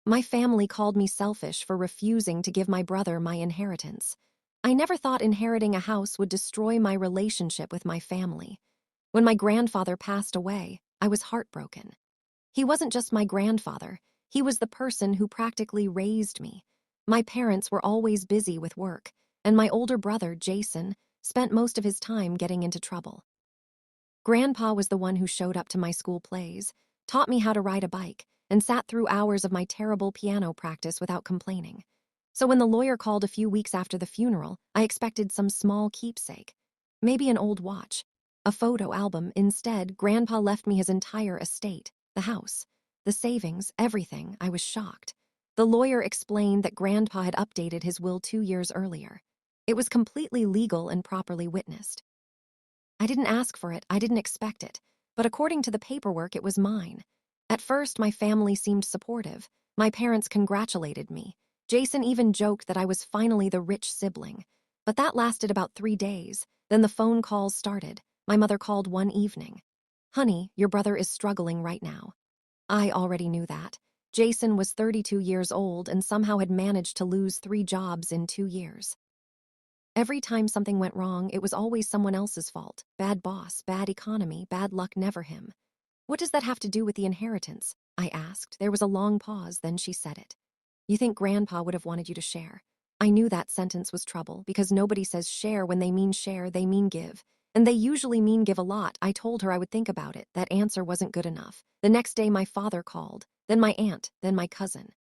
My family called me selfish for refusing to give my brother my inheritance. I never thought inheriting a house would destroy my relationship with my family. When my grandfather passed away, I was heartbroken. He wasn't just my grandfather, he was the person who practically raised me. My parents were always busy with work, and my older brother, Jason, spent most of his time getting into trouble. Grandpa was the one who showed up to my school plays, taught me how to ride a bike, and sat through hours of my terrible piano practice without complaining. So when the lawyer called a few weeks after the funeral, I expected some small keepsake. Maybe an old watch, a photo album. Instead, Grandpa left me his entire estate, the house, the savings, everything. I was shocked. The lawyer explained that Grandpa had updated his will 2 years earlier. It was completely legal and properly witnessed. I didn't ask for it, I didn't expect it, but according to the paperwork, it was mine. At first, my family seemed supportive. My parents congratulated me. Jason even joked that I was finally the rich sibling. But that lasted about 3 days. Then the phone calls started. My mother called one evening. "Honey, your brother is struggling right now." I already knew that. Jason was 32 years old and somehow had managed to lose 3 jobs in 2 years. Every time something went wrong, it was always someone else's fault. Bad boss, bad economy, bad luck, never him. "What does that have to do with the inheritance?" I asked. There was a long pause, then she said it. "You think Grandpa would have wanted you to share?" I knew that sentence was trouble, because nobody says share when they mean share, they mean give. And they usually mean give a lot. I told her I would think about it. That answer wasn't good enough. The next day, my father called, then my aunt, then my cousin.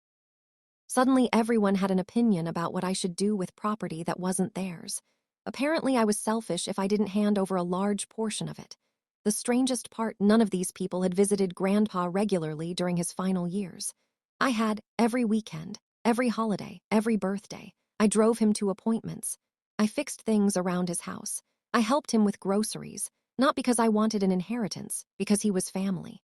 Suddenly, everyone had an opinion about what I should do with property that wasn't theirs. Apparently, I was selfish if I didn't hand over a large portion of it. The strangest part, none of these people had visited Grandpa regularly during his final years. I had every weekend, every holiday, every birthday. I drove him to appointments. I fixed things around his house. I helped him with groceries, not because I wanted an inheritance, because he was family.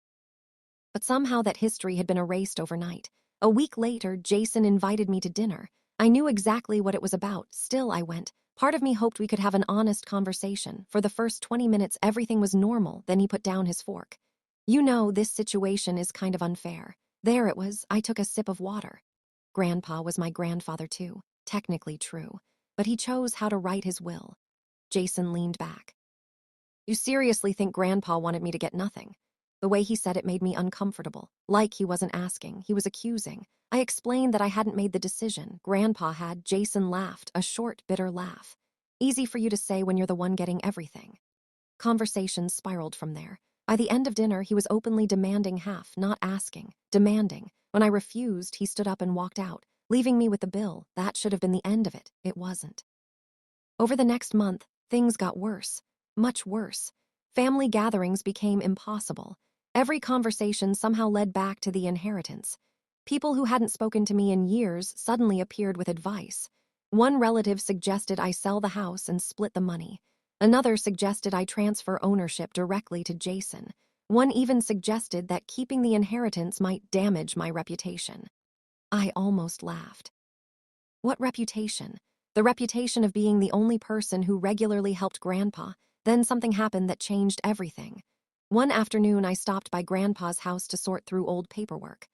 But somehow that history had been erased overnight. A week later, Jason invited me to dinner. I knew exactly what it was about. Still, I went. Part of me hoped we could have an honest conversation. For the first 20 minutes, everything was normal. Then he put down his fork. "You know, this situation is kind of unfair." There it was. I took a sip of water. Grandpa was my grandfather too. Technically true. But he chose how to write his will. Jason leaned back. "You seriously think Grandpa wanted me to get nothing?" The way he said it made me uncomfortable. Like he wasn't asking, he was accusing. I explained that I hadn't made the decision. Grandpa had. Jason laughed, a short, bitter laugh. "Easy for you to say when you're the one getting everything." Conversations spiraled from there. By the end of dinner, he was openly demanding half, not asking, demanding. When I refused, he stood up and walked out, leaving me with the bill. That should have been the end of it. It wasn't. Over the next month, things got worse. Much worse. Family gatherings became impossible. Every conversation somehow led back to the inheritance. People who hadn't spoken to me in years suddenly appeared with advice. One relative suggested I sell the house and split the money. Another suggested I transfer ownership directly to Jason. One even suggested that keeping the inheritance might damage my reputation. I almost laughed. What reputation? The reputation of being the only person who regularly helped Grandpa. Then something happened that changed everything. One afternoon, I stopped by Grandpa's house to sort through old paperwork.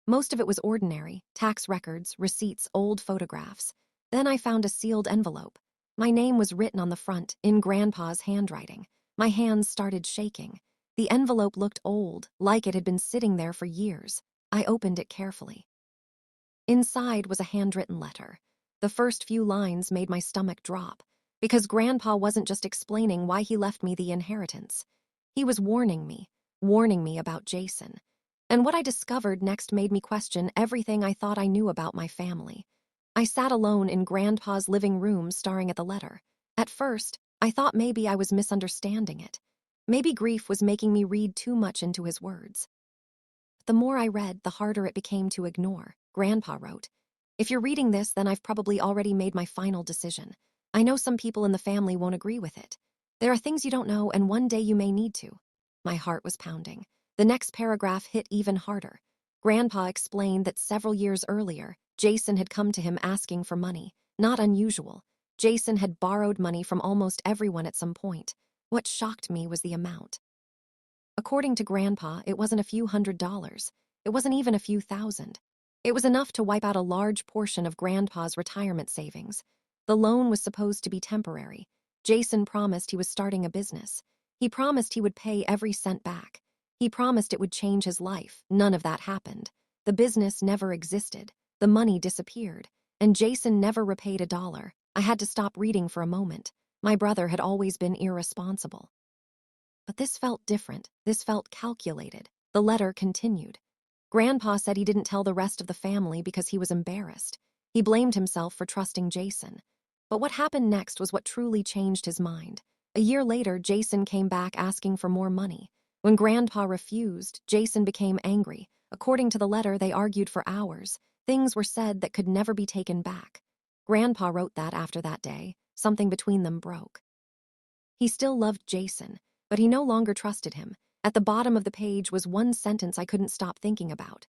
Most of it was ordinary: tax records, receipts, old photographs. Then I found a sealed envelope. My name was written on the front, in Grandpa's handwriting. My hands started shaking. The envelope looked old, like it had been sitting there for years. I opened it carefully. Inside was a handwritten letter. The first few lines made my stomach drop, because Grandpa wasn't just explaining why he left me the inheritance. He was warning me about Jason. And what I discovered next made me question everything I thought I knew about my family. I sat alone in Grandpa's living room staring at the letter. At first, I thought maybe I was misunderstanding it. Maybe grief was making me read too much into his words. The more I read, the harder it became to ignore. Grandpa wrote, "If you're reading this, then I've probably already made my final decision. I know some people in the family won't agree with it. There are things you don't know, and one day you may need to." My heart was pounding. The next paragraph hit even harder. Grandpa explained that several years earlier, Jason had come to him asking for money. Not unusual. Jason had borrowed money from almost everyone at some point. What shocked me was the amount. According to Grandpa, it wasn't a few $100s. It wasn't even a few thousand. It was enough to wipe out a large portion of Grandpa's retirement savings. The loan was supposed to be temporary. Jason promised he was starting a business. He promised he would pay every cent back. He promised it would change his life. None of that happened. The business never existed. The money disappeared. And Jason never repaid $1. I had to stop reading for a moment. My brother had always been irresponsible. But this felt different. This felt calculated. The letter continued. Grandpa said he didn't tell the rest of the family because he was embarrassed. He blamed himself for trusting Jason. But what happened next was what truly changed his mind. A year later, Jason came back asking for more money. When Grandpa refused, Jason became angry. According to the letter, they argued for hours. Things were said that could never be taken back. Grandpa wrote that after that day, something between them broke. He still loved Jason, but he no longer trusted him. At the bottom of the page was one sentence I couldn't stop thinking about.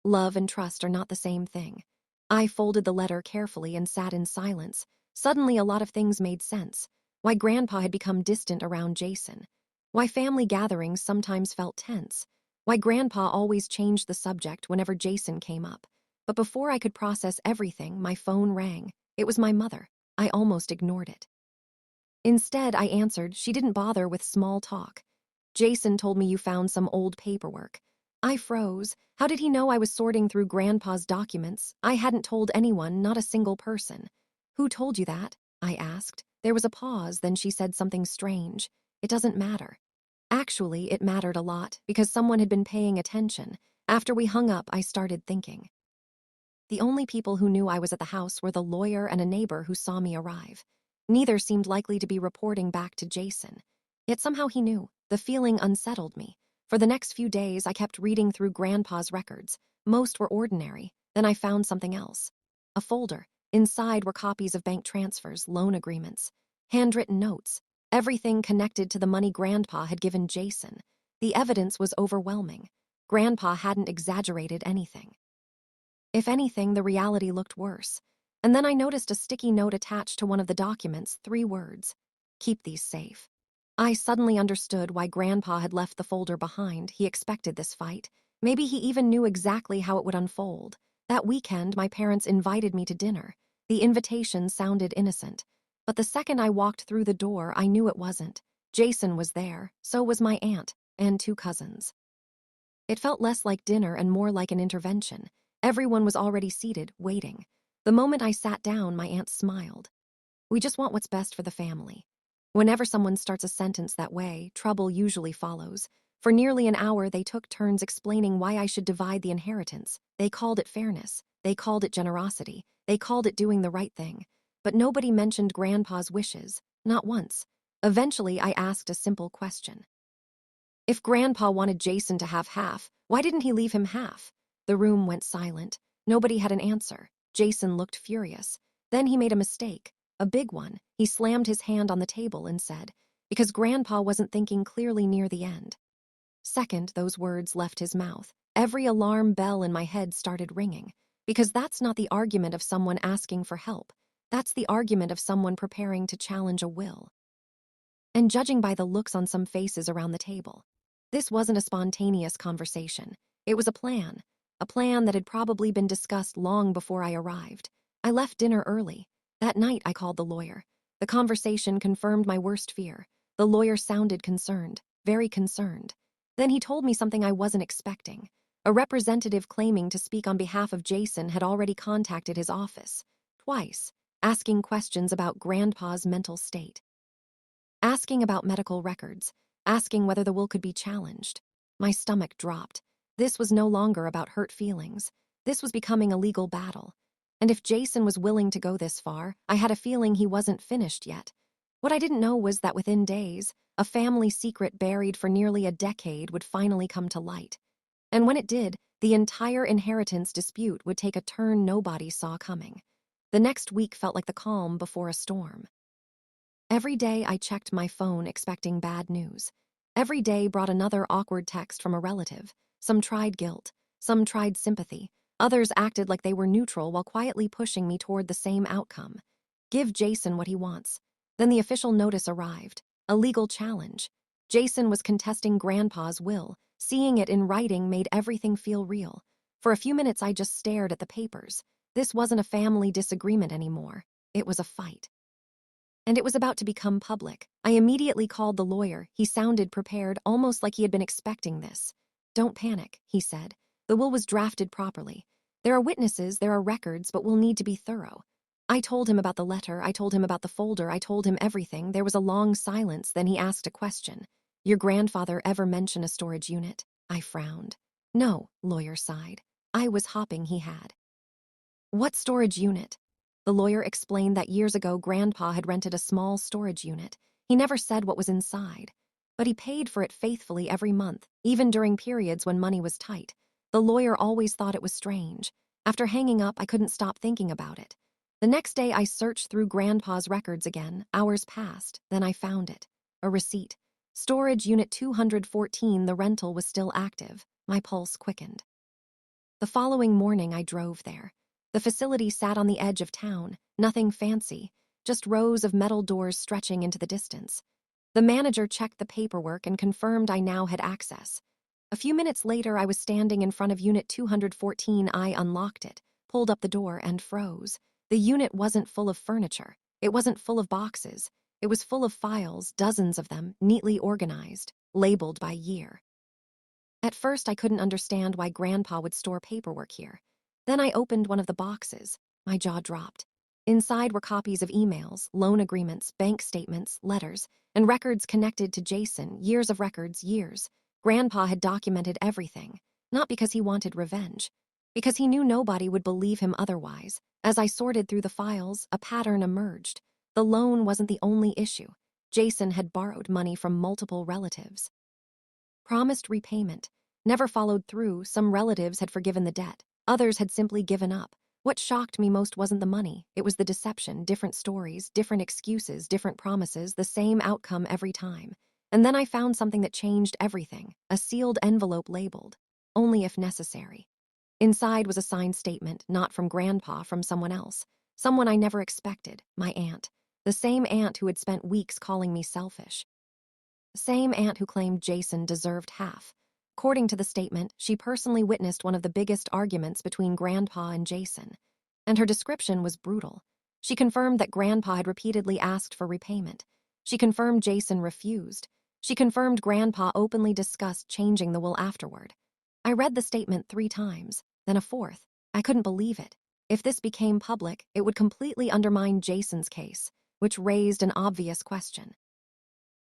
Love and trust are not the same thing. I folded the letter carefully and sat in silence. Suddenly, a lot of things made sense. Why Grandpa had become distant around Jason. Why family gatherings sometimes felt tense. Why Grandpa always changed the subject whenever Jason came up. But before I could process everything, my phone rang. It was my mother. I almost ignored it. Instead, I answered. She didn't bother with small talk. Jason told me you found some old paperwork. I froze. How did he know I was sorting through Grandpa's documents? I hadn't told anyone, not a single person. Who told you that? I asked. There was a pause, then she said something strange. It doesn't matter. Actually, it mattered a lot, because someone had been paying attention. After we hung up, I started thinking. The only people who knew I was at the house were the lawyer and a neighbor who saw me arrive. Neither seemed likely to be reporting back to Jason. Yet somehow he knew. The feeling unsettled me. For the next few days, I kept reading through Grandpa's records. Most were ordinary. Then I found something else. A folder. Inside were copies of bank transfers, loan agreements, handwritten notes, everything connected to the money Grandpa had given Jason. The evidence was overwhelming. Grandpa hadn't exaggerated anything. If anything, the reality looked worse. And then I noticed a sticky note attached to one of the documents, 3 words. Keep these safe. I suddenly understood why Grandpa had left the folder behind. He expected this fight. Maybe he even knew exactly how it would unfold. That weekend, my parents invited me to dinner. The invitation sounded innocent. But the second I walked through the door, I knew it wasn't. Jason was there. So was my aunt and 2 cousins. It felt less like dinner and more like an intervention. Everyone was already seated, waiting. The moment I sat down, my aunt smiled. We just want what's best for the family. Whenever someone starts a sentence that way, trouble usually follows. For nearly an hour, they took turns explaining why I should divide the inheritance. They called it fairness. They called it generosity. They called it doing the right thing. But nobody mentioned Grandpa's wishes, not once. Eventually, I asked a simple question. If Grandpa wanted Jason to have half, why didn't he leave him half? The room went silent. Nobody had an answer. Jason looked furious. Then he made a mistake. A big one. He slammed his hand on the table and said, because Grandpa wasn't thinking clearly near the end. Second, those words left his mouth. Every alarm bell in my head started ringing. Because that's not the argument of someone asking for help. That's the argument of someone preparing to challenge a will. And judging by the looks on some faces around the table, this wasn't a spontaneous conversation. It was a plan that had probably been discussed long before I arrived. I left dinner early. That night, I called the lawyer. The conversation confirmed my worst fear. The lawyer sounded concerned, very concerned. Then he told me something I wasn't expecting. A representative claiming to speak on behalf of Jason had already contacted his office, twice, asking questions about Grandpa's mental state. Asking about medical records, asking whether the will could be challenged. My stomach dropped. This was no longer about hurt feelings. This was becoming a legal battle. And if Jason was willing to go this far, I had a feeling he wasn't finished yet. What I didn't know was that within days, a family secret buried for nearly a decade would finally come to light. And when it did, the entire inheritance dispute would take a turn nobody saw coming. The next week felt like the calm before a storm. Every day I checked my phone expecting bad news. Every day brought another awkward text from a relative. Some tried guilt, some tried sympathy. Others acted like they were neutral while quietly pushing me toward the same outcome. Give Jason what he wants. Then the official notice arrived. A legal challenge. Jason was contesting Grandpa's will. Seeing it in writing made everything feel real. For a few minutes, I just stared at the papers. This wasn't a family disagreement anymore. It was a fight. And it was about to become public. I immediately called the lawyer. He sounded prepared, almost like he had been expecting this. "Don't panic," he said. "The will was drafted properly. There are witnesses, there are records, but we'll need to be thorough." I told him about the letter, I told him about the folder, I told him everything. There was a long silence, then he asked a question. "Your grandfather ever mention a storage unit?" I frowned. "No," lawyer sighed. I was hoping he had. "What storage unit?" The lawyer explained that years ago Grandpa had rented a small storage unit. He never said what was inside, but he paid for it faithfully every month, even during periods when money was tight. The lawyer always thought it was strange. After hanging up, I couldn't stop thinking about it. The next day, I searched through Grandpa's records again. Hours passed, then I found it. A receipt. Storage Unit 214, the rental was still active. My pulse quickened. The following morning, I drove there. The facility sat on the edge of town, nothing fancy, just rows of metal doors stretching into the distance. The manager checked the paperwork and confirmed I now had access. A few minutes later, I was standing in front of Unit 214. I unlocked it, pulled up the door, and froze. The unit wasn't full of furniture. It wasn't full of boxes. It was full of files, dozens of them, neatly organized, labeled by year. At first, I couldn't understand why Grandpa would store paperwork here. Then I opened one of the boxes. My jaw dropped. Inside were copies of emails, loan agreements, bank statements, letters, and records connected to Jason, years of records, years. Grandpa had documented everything, not because he wanted revenge, because he knew nobody would believe him otherwise. As I sorted through the files, a pattern emerged. The loan wasn't the only issue. Jason had borrowed money from multiple relatives. Promised repayment. Never followed through. Some relatives had forgiven the debt. Others had simply given up. What shocked me most wasn't the money. It was the deception, different stories, different excuses, different promises, the same outcome every time. And then I found something that changed everything, a sealed envelope labeled, "Only if necessary." Inside was a signed statement, not from Grandpa, from someone else. Someone I never expected, my aunt. The same aunt who had spent weeks calling me selfish. The same aunt who claimed Jason deserved half. According to the statement, she personally witnessed one of the biggest arguments between Grandpa and Jason, and her description was brutal. She confirmed that Grandpa had repeatedly asked for repayment. She confirmed Jason refused. She confirmed Grandpa openly discussed changing the will afterward. I read the statement 3 times, then a 4th. I couldn't believe it. If this became public, it would completely undermine Jason's case, which raised an obvious question.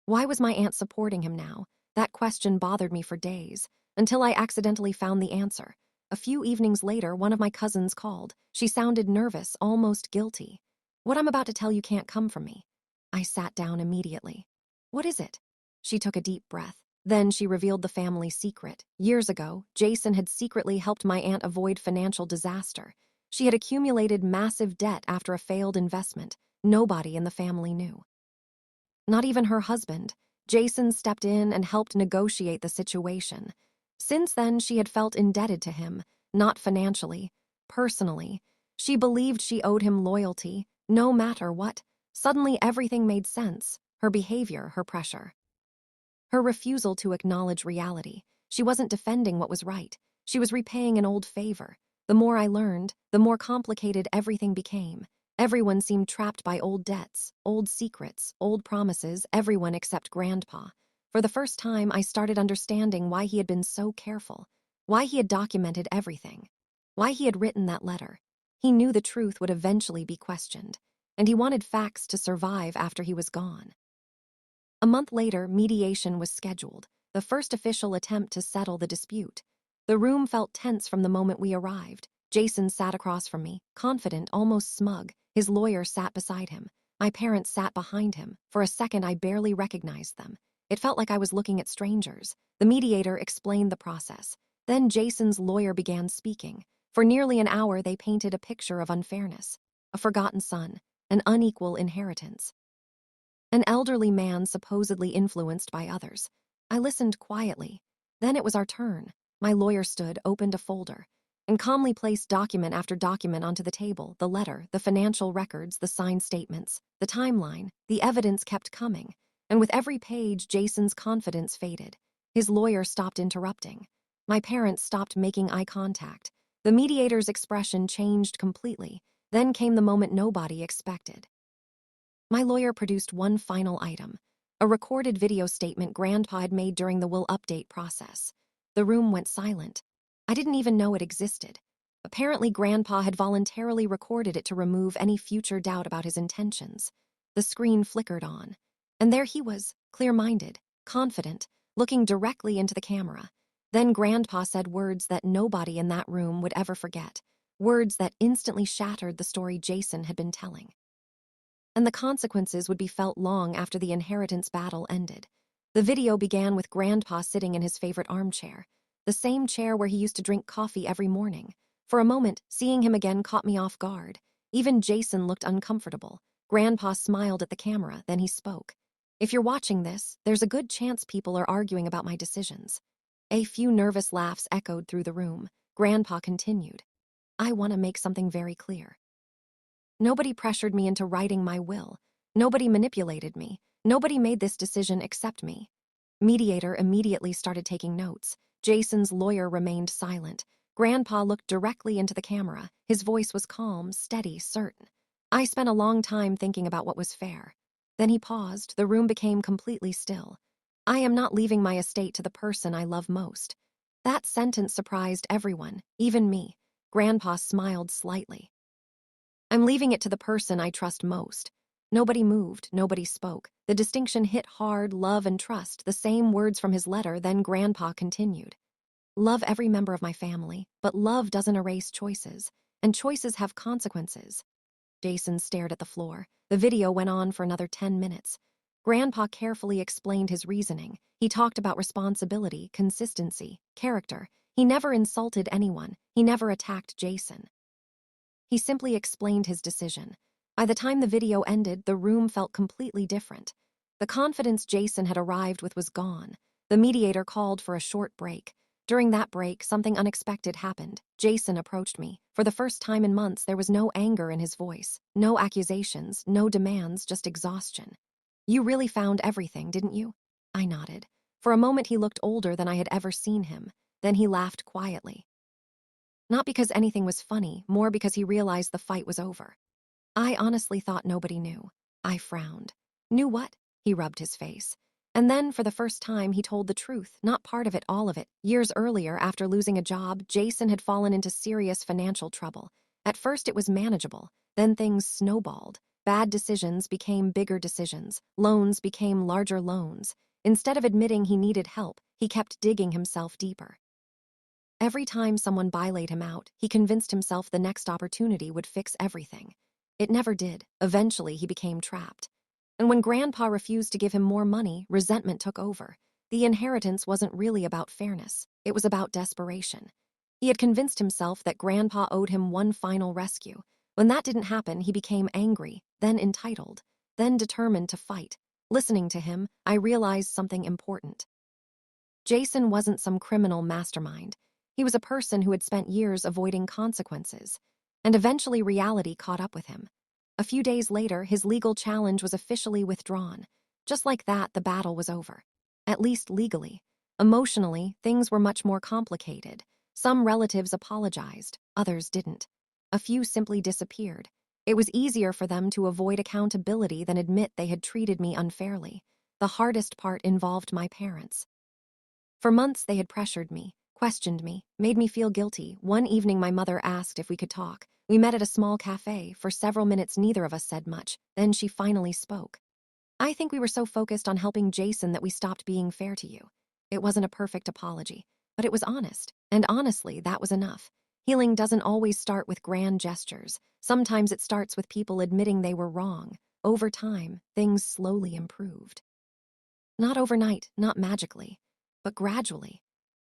Why was my aunt supporting him now? That question bothered me for days, until I accidentally found the answer. A few evenings later, one of my cousins called. She sounded nervous, almost guilty. "What I'm about to tell you can't come from me." I sat down immediately. "What is it?" She took a deep breath. Then she revealed the family secret. Years ago, Jason had secretly helped my aunt avoid financial disaster. She had accumulated massive debt after a failed investment. Nobody in the family knew. Not even her husband. Jason stepped in and helped negotiate the situation. Since then, she had felt indebted to him, not financially, personally. She believed she owed him loyalty, no matter what. Suddenly, everything made sense. Her behavior, her pressure. Her refusal to acknowledge reality. She wasn't defending what was right. She was repaying an old favor. The more I learned, the more complicated everything became. Everyone seemed trapped by old debts, old secrets, old promises, everyone except Grandpa. For the first time, I started understanding why he had been so careful, why he had documented everything, why he had written that letter. He knew the truth would eventually be questioned, and he wanted facts to survive after he was gone. A month later, mediation was scheduled, the first official attempt to settle the dispute. The room felt tense from the moment we arrived. Jason sat across from me, confident, almost smug. His lawyer sat beside him. My parents sat behind him. For a second, I barely recognized them. It felt like I was looking at strangers. The mediator explained the process. Then Jason's lawyer began speaking. For nearly an hour, they painted a picture of unfairness, a forgotten son, an unequal inheritance. An elderly man supposedly influenced by others. I listened quietly. Then it was our turn. My lawyer stood, opened a folder, and calmly placed document after document onto the table, the letter, the financial records, the signed statements, the timeline. The evidence kept coming, and with every page, Jason's confidence faded. His lawyer stopped interrupting. My parents stopped making eye contact. The mediator's expression changed completely. Then came the moment nobody expected. My lawyer produced one final item, a recorded video statement Grandpa had made during the will update process. The room went silent. I didn't even know it existed. Apparently, Grandpa had voluntarily recorded it to remove any future doubt about his intentions. The screen flickered on, and there he was, clear-minded, confident, looking directly into the camera. Then Grandpa said words that nobody in that room would ever forget, words that instantly shattered the story Jason had been telling. And the consequences would be felt long after the inheritance battle ended. The video began with Grandpa sitting in his favorite armchair, the same chair where he used to drink coffee every morning. For a moment, seeing him again caught me off guard. Even Jason looked uncomfortable. Grandpa smiled at the camera, then he spoke. "If you're watching this, there's a good chance people are arguing about my decisions." A few nervous laughs echoed through the room. Grandpa continued. "I want to make something very clear. Nobody pressured me into writing my will. Nobody manipulated me. Nobody made this decision except me." Mediator immediately started taking notes. Jason's lawyer remained silent. Grandpa looked directly into the camera. His voice was calm, steady, certain. I spent a long time thinking about what was fair. Then he paused. The room became completely still. "I am not leaving my estate to the person I love most." That sentence surprised everyone, even me. Grandpa smiled slightly. "I'm leaving it to the person I trust most." Nobody moved, nobody spoke. The distinction hit hard: love and trust, the same words from his letter. Then Grandpa continued. "Love every member of my family, but love doesn't erase choices, and choices have consequences." Jason stared at the floor. The video went on for another 10 minutes. Grandpa carefully explained his reasoning. He talked about responsibility, consistency, character. He never insulted anyone. He never attacked Jason. He simply explained his decision. By the time the video ended, the room felt completely different. The confidence Jason had arrived with was gone. The mediator called for a short break. During that break, something unexpected happened. Jason approached me. For the first time in months, there was no anger in his voice, no accusations, no demands, just exhaustion. "You really found everything, didn't you?" I nodded. For a moment, he looked older than I had ever seen him. Then he laughed quietly. Not because anything was funny, more because he realized the fight was over. "I honestly thought nobody knew." I frowned. "Knew what?" He rubbed his face. And then, for the first time, he told the truth, not part of it, all of it. Years earlier, after losing a job, Jason had fallen into serious financial trouble. At first, it was manageable. Then things snowballed. Bad decisions became bigger decisions. Loans became larger loans. Instead of admitting he needed help, he kept digging himself deeper. Every time someone bailaid him out, he convinced himself the next opportunity would fix everything. It never did. Eventually, he became trapped. And when Grandpa refused to give him more money, resentment took over. The inheritance wasn't really about fairness. It was about desperation. He had convinced himself that Grandpa owed him one final rescue. When that didn't happen, he became angry, then entitled, then determined to fight. Listening to him, I realized something important. Jason wasn't some criminal mastermind. He was a person who had spent years avoiding consequences. And eventually reality caught up with him. A few days later, his legal challenge was officially withdrawn. Just like that, the battle was over. At least legally. Emotionally, things were much more complicated. Some relatives apologized, others didn't. A few simply disappeared. It was easier for them to avoid accountability than admit they had treated me unfairly. The hardest part involved my parents. For months, they had pressured me, questioned me, made me feel guilty. One evening, my mother asked if we could talk. We met at a small cafe. For several minutes, neither of us said much. Then she finally spoke. "I think we were so focused on helping Jason that we stopped being fair to you." It wasn't a perfect apology, but it was honest. And honestly, that was enough. Healing doesn't always start with grand gestures. Sometimes it starts with people admitting they were wrong. Over time, things slowly improved. Not overnight, not magically, but gradually.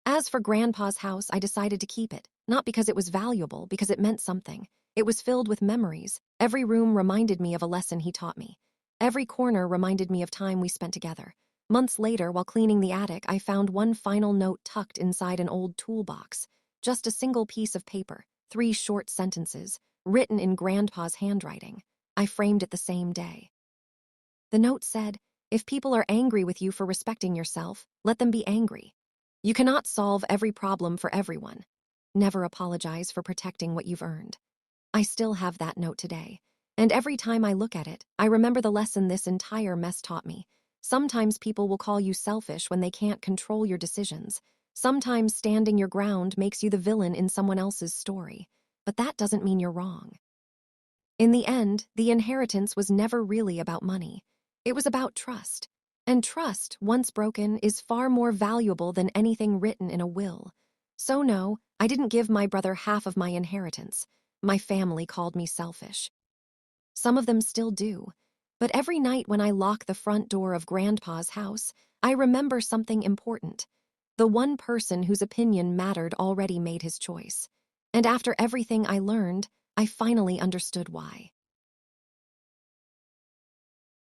As for Grandpa's house, I decided to keep it, not because it was valuable, because it meant something. It was filled with memories. Every room reminded me of a lesson he taught me. Every corner reminded me of time we spent together. Months later, while cleaning the attic, I found one final note tucked inside an old toolbox. Just a single piece of paper, 3 short sentences, written in Grandpa's handwriting. I framed it the same day. The note said, "If people are angry with you for respecting yourself, let them be angry. You cannot solve every problem for everyone. never apologize for protecting what you've earned. I still have that note today. And every time I look at it, I remember the lesson this entire mess taught me. Sometimes people will call you selfish when they can't control your decisions. Sometimes standing your ground makes you the villain in someone else's story. But that doesn't mean you're wrong. In the end, the inheritance was never really about money. It was about trust. And trust, once broken, is far more valuable than anything written in a will. So no, I didn't give my brother half of my inheritance. My family called me selfish. Some of them still do. But every night when I lock the front door of Grandpa's house, I remember something important. The one person whose opinion mattered already made his choice. And after everything I learned, I finally understood why.